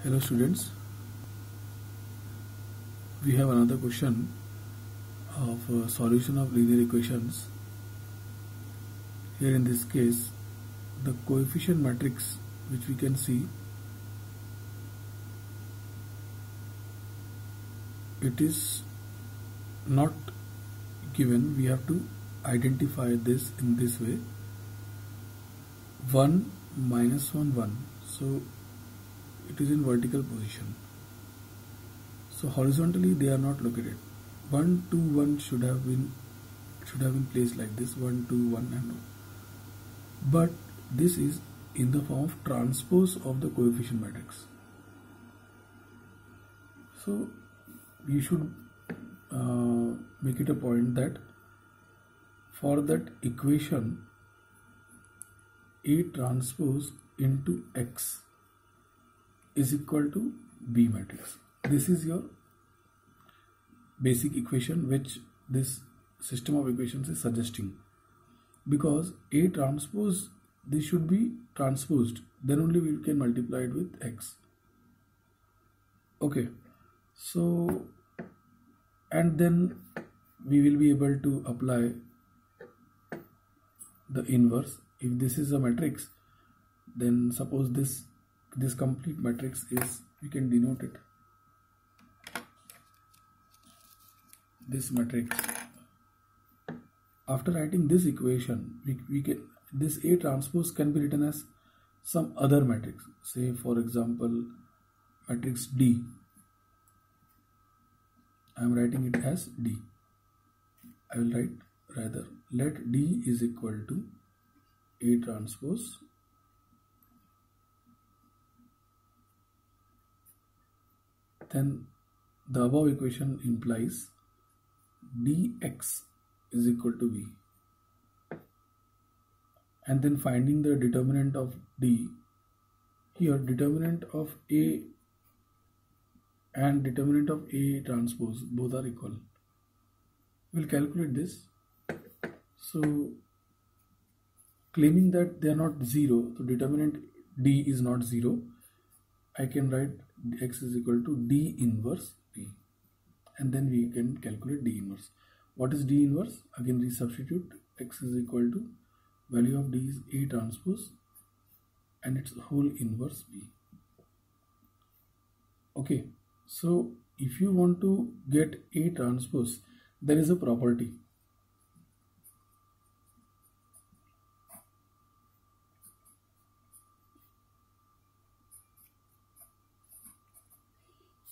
Hello students, we have another question of solution of linear equations. Here in this case, the coefficient matrix which we can see, it is not given. We have to identify this in this way: 1 minus 1 1. So it is in vertical position. So horizontally they are not located. 1 2 1 should have been placed like this: 1 2 1 and 1. But this is in the form of transpose of the coefficient matrix. So you should make it a point that for that equation A transpose into X is equal to B matrix. This is your basic equation which this system of equations is suggesting, because A transpose, this should be transposed, then only we can multiply it with X. Okay, so and then we will be able to apply the inverse. If this is a matrix, then suppose this complete matrix is, we can denote it, this matrix. After writing this equation, we can, this A transpose can be written as some other matrix. Say for example matrix D. I am writing it as D. I will write rather, let D is equal to A transpose then the above equation implies dx is equal to V, and then finding the determinant of D. Here determinant of A and determinant of A transpose both are equal. We'll calculate this. So claiming that they are not zero, so determinant D is not zero, I can write X is equal to D inverse B, and then we can calculate D inverse. What is D inverse? Again we substitute. X is equal to, value of D is A transpose and its whole inverse B. Okay, so if you want to get A transpose, there is a property.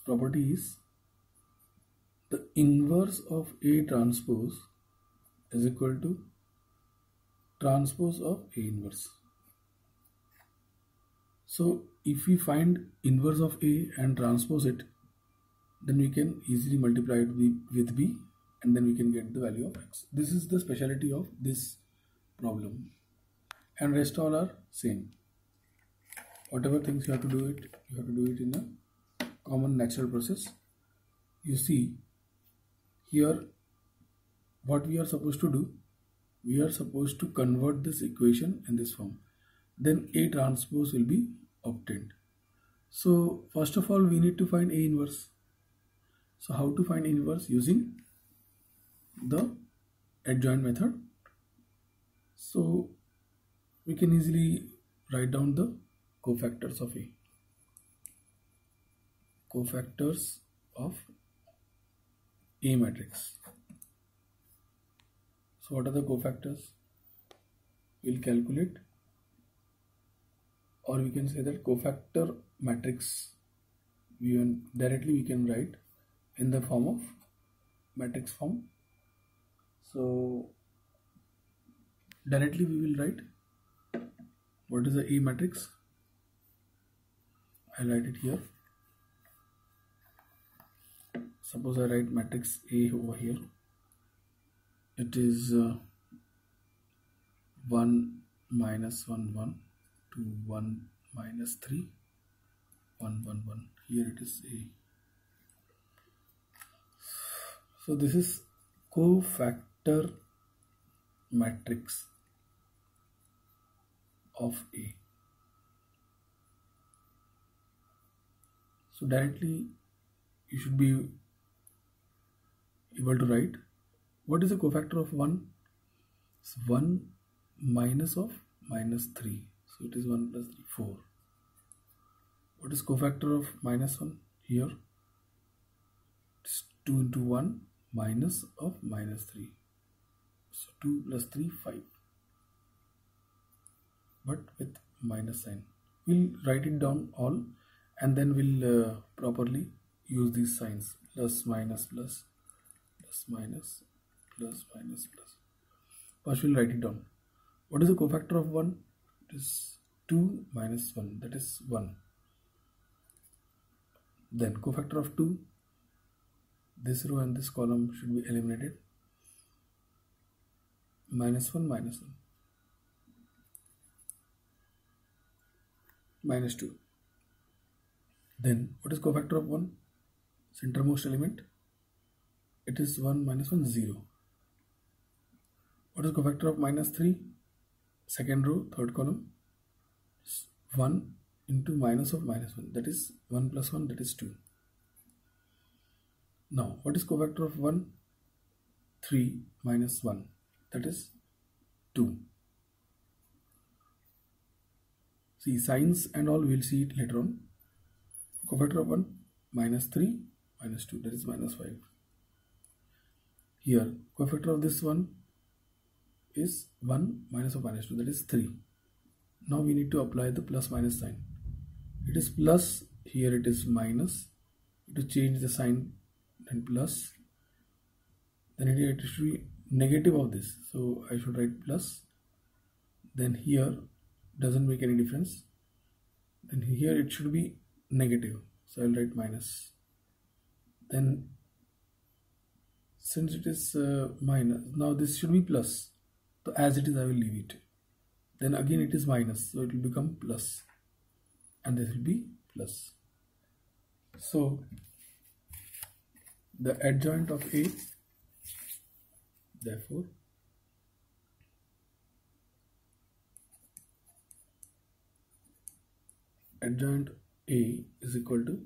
Property is the inverse of A transpose is equal to transpose of A inverse. So if we find inverse of A and transpose it, then we can easily multiply it with B, and then we can get the value of X. This is the speciality of this problem, and rest all are same. Whatever things you have to do it, you have to do it in a common natural process. You see here what we are supposed to do. We are supposed to convert this equation in this form, then A transpose will be obtained. So first of all we need to find A inverse. So how to find inverse? Using the adjoint method. So we can easily write down the cofactors of A. Cofactors of A matrix. So what are the cofactors? We'll calculate, or we can say that cofactor matrix directly we can write in the form of matrix form. So directly we will write what is the A matrix. I'll write it here. Suppose I write matrix A over here. It is 1 minus 1 1 to 1 minus 3 1 1 1. Here it is A. So this is cofactor matrix of A. So directly you should be able to write what is the cofactor of 1. It's 1 minus of minus 3, so it is 1 plus 3, 4. What is cofactor of minus 1 here? It's 2 into 1 minus of minus 3, so 2 plus 3, 5, but with minus sign. We'll write it down all and then we'll properly use these signs: plus, minus, plus, plus, minus, plus, minus, plus. First we'll write it down. What is the cofactor of 1? It is 2 minus 1, that is 1. Then cofactor of 2, this row and this column should be eliminated. Minus 1, minus 1. Minus 2. Then what is cofactor of 1? Centermost element. It is 1 minus 1, 0. What is cofactor of minus 3? Second row, third column. 1 into minus of minus 1, that is 1 plus 1, that is 2. Now what is cofactor of 1? 3 minus 1, that is 2. See, signs and all we'll see it later on. Cofactor of 1, minus 3 minus 2, that is minus 5. Here cofactor of this one is 1 minus of minus 2, that is 3. Now we need to apply the plus minus sign. It is plus, here it is minus. To change the sign, then plus, then it should be negative of this, so I should write plus. Then here doesn't make any difference, then here it should be negative, so I'll write minus. Then since it is minus, now this should be plus, so as it is I will leave it. Then again it is minus, so it will become plus, and this will be plus. So the adjoint of A, therefore adjoint A is equal to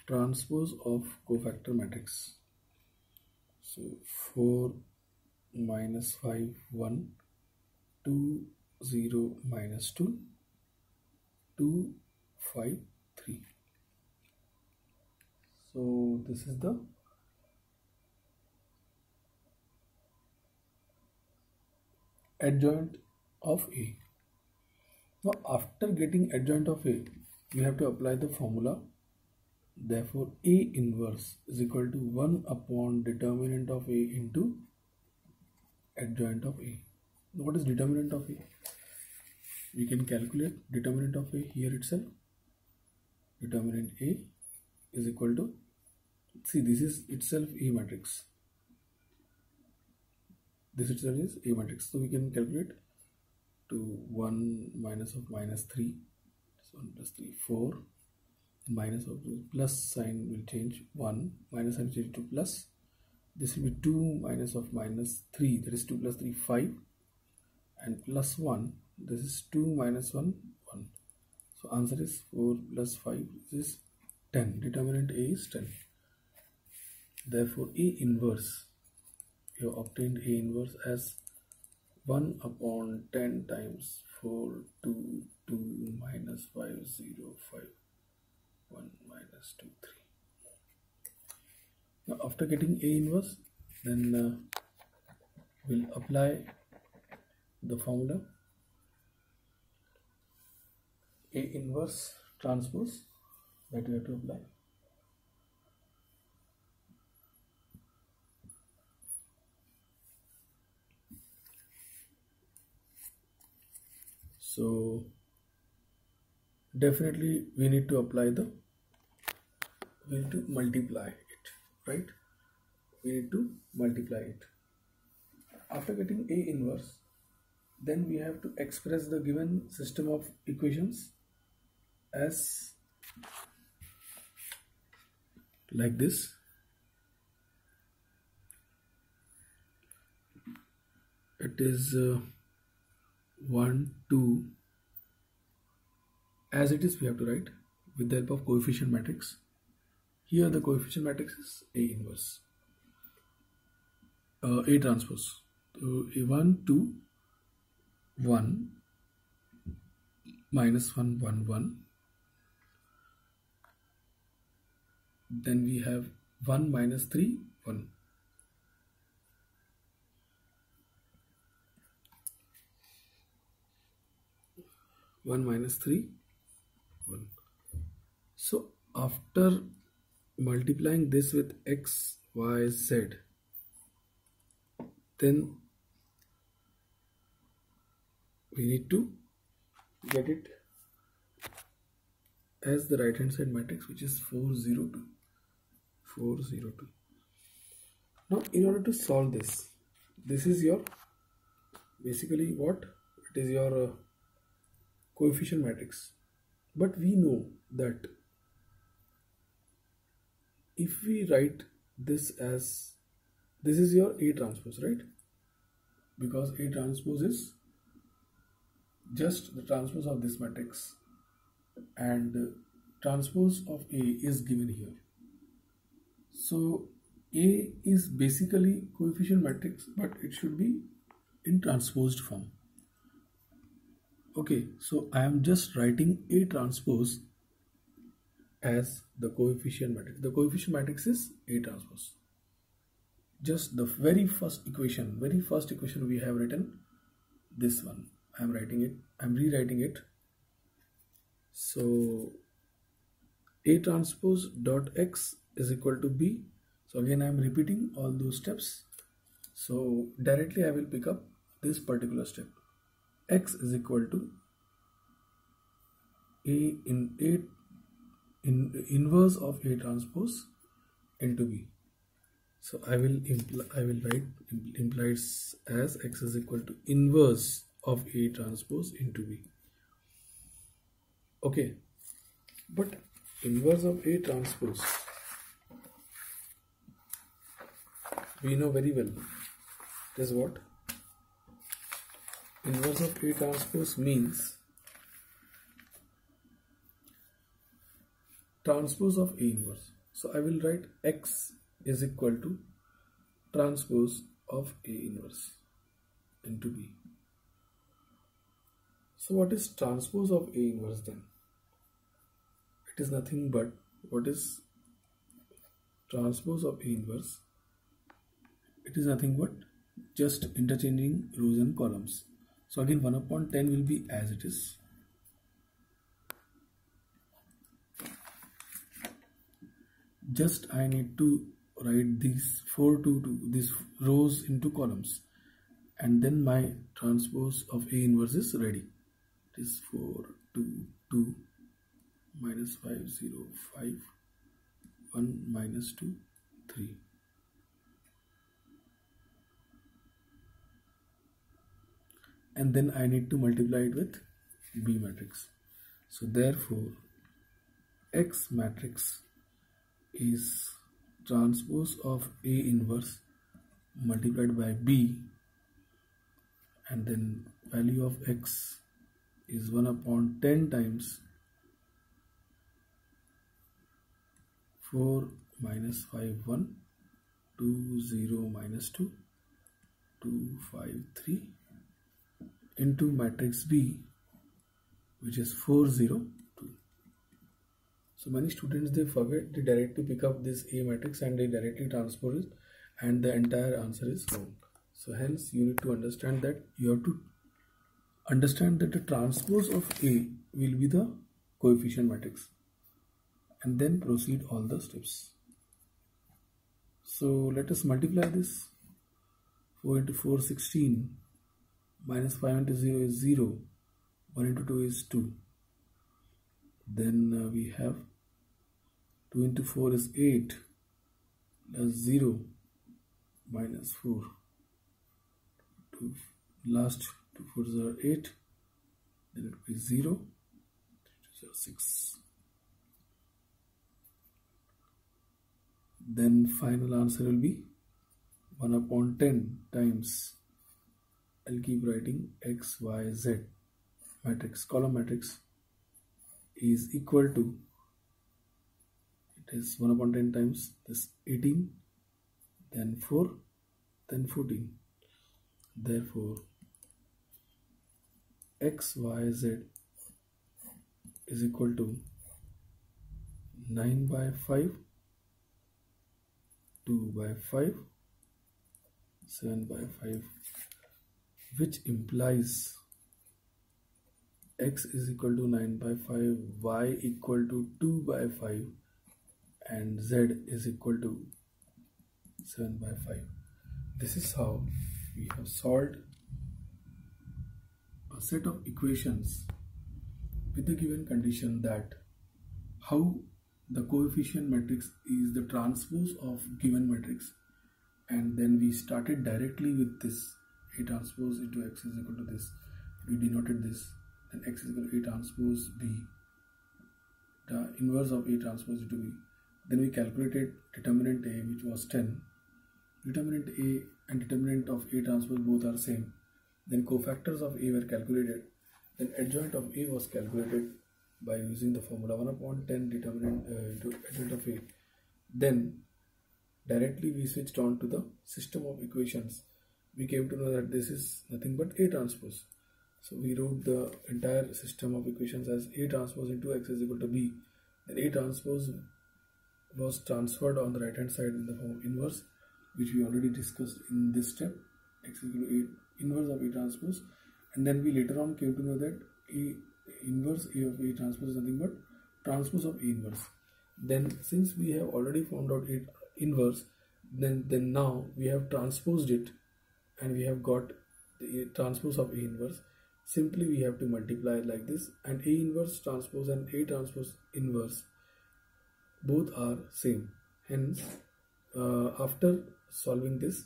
transpose of cofactor matrix. So 4 minus 5, 1, 2, 0, minus 2, 2, 5, 3. So this is the adjoint of A. Now after getting adjoint of A, we have to apply the formula. Therefore A inverse is equal to 1 upon determinant of A into adjoint of A. Now what is determinant of A? We can calculate determinant of A here itself. Determinant A is equal to, see, this is itself A matrix. This itself is A matrix. So we can calculate to 1 minus of minus 3. So 1 plus 3, 4. Minus of the plus sign will change, 1. Minus sign will change to plus. This will be 2 minus of minus 3. That is 2 plus 3, 5. And plus 1. This is 2 minus 1, 1. So answer is 4 plus 5 is 10. Determinant A is 10. Therefore A inverse, you have obtained A inverse as 1 upon 10 times 4, 2, 2 minus 5, 0, 5, 1 minus 2, 3. Now after getting A inverse, then we'll apply the formula A inverse transpose that we have to apply. So definitely we need to apply we need to multiply it, right? We need to multiply it. After getting A inverse, then we have to express the given system of equations as like this. It is 1, 2, as it is we have to write with the help of coefficient matrix. Here the coefficient matrix is A inverse, A transpose. So 1 2 1 minus 1 1 1. Then we have 1 minus 3 1. One minus 3 1. So after multiplying this with x, y, z, then we need to get it as the right hand side matrix, which is 402. 402. Now in order to solve this, this is your basically what it is, your coefficient matrix. But we know that if we write this as, this is your A transpose, right? Because A transpose is just the transpose of this matrix, and transpose of A is given here. So A is basically coefficient matrix, but it should be in transposed form. Okay, so I am just writing A transpose as the coefficient matrix. The coefficient matrix is A transpose. Just the very first equation we have written, this one. I am writing it, I am rewriting it. So A transpose dot x is equal to B. So again I am repeating all those steps. So directly I will pick up this particular step. X is equal to A in inverse of A transpose into B. So I will write implies as x is equal to inverse of A transpose into B. Okay, but inverse of A transpose, we know very well. It is what? Inverse of A transpose means transpose of A inverse. So I will write x is equal to transpose of A inverse into B. So what is transpose of A inverse then? It is nothing but, what is transpose of A inverse? It is nothing but just interchanging rows and columns. So again 1 upon 10 will be as it is. Just I need to write these these rows into columns, and then my transpose of A inverse is ready. It is 4 2 2 minus 5 0 5 1 minus 2 3. And then I need to multiply it with B matrix. So therefore X matrix is transpose of A inverse multiplied by B, and then value of X is 1 upon 10 times 4 minus 5 1 2 0 minus 2 2 5 3 into matrix B, which is 4 0 2. So many students, they forget, they directly pick up this A matrix and they directly transpose it, and the entire answer is wrong. So hence you need to understand that you have to understand that the transpose of A will be the coefficient matrix, and then proceed all the steps. So let us multiply this. 4 into 4 16, minus 5 into 0 is 0, 1 into 2 is 2. Then we have 2 into 4 is 8, plus 0, minus 4. 2, last 2 4s are 8, then it will be 0, 3 2 6. Then final answer will be 1 upon 10 times, I'll keep writing x, y, z matrix, column matrix is equal to is 1 upon 10 times this 18, then 4, then 14. Therefore x, y, z is equal to 9 by 5, 2 by 5, 7 by 5, which implies x is equal to 9 by 5, y equal to 2 by 5, and z is equal to 7 by 5. This is how we have solved a set of equations with the given condition that how the coefficient matrix is the transpose of given matrix, and then we started directly with this A transpose into x is equal to this. We denoted this, then x is equal to A transpose B, the inverse of A transpose into B. Then we calculated determinant A, which was 10. Determinant A and determinant of A transpose both are same. Then cofactors of A were calculated. Then adjoint of A was calculated by using the formula 1 upon 10 determinant into adjoint of A. Then directly we switched on to the system of equations. We came to know that this is nothing but A transpose. So we wrote the entire system of equations as A transpose into x is equal to B. Then A transpose was transferred on the right hand side in the form of inverse, which we already discussed in this step. X is equal to A inverse of A transpose. And then we later on came to know that A inverse A of A transpose is nothing but transpose of A inverse. Then since we have already found out A inverse, then now we have transposed it and we have got the transpose of A inverse. Simply we have to multiply it like this, and A inverse transpose and A transpose inverse both are same. Hence after solving this,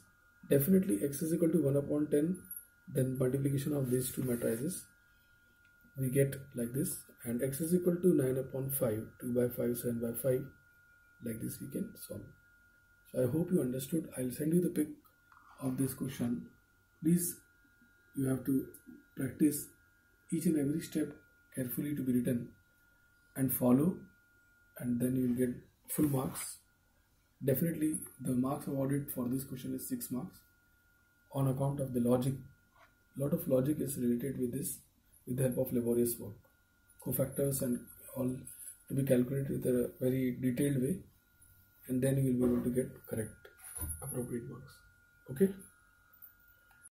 definitely x is equal to 1 upon 10, then multiplication of these two matrices we get like this, and x is equal to 9 upon 5, 2 by 5, 7 by 5, like this we can solve. So I hope you understood. I'll send you the pic of this question. Please, you have to practice each and every step carefully to be written and follow, and then you will get full marks. Definitely the marks awarded for this question is 6 marks on account of the logic. Lot of logic is related with this with the help of laborious work. Cofactors and all to be calculated with a very detailed way, and then you will be able to get correct appropriate marks. Okay.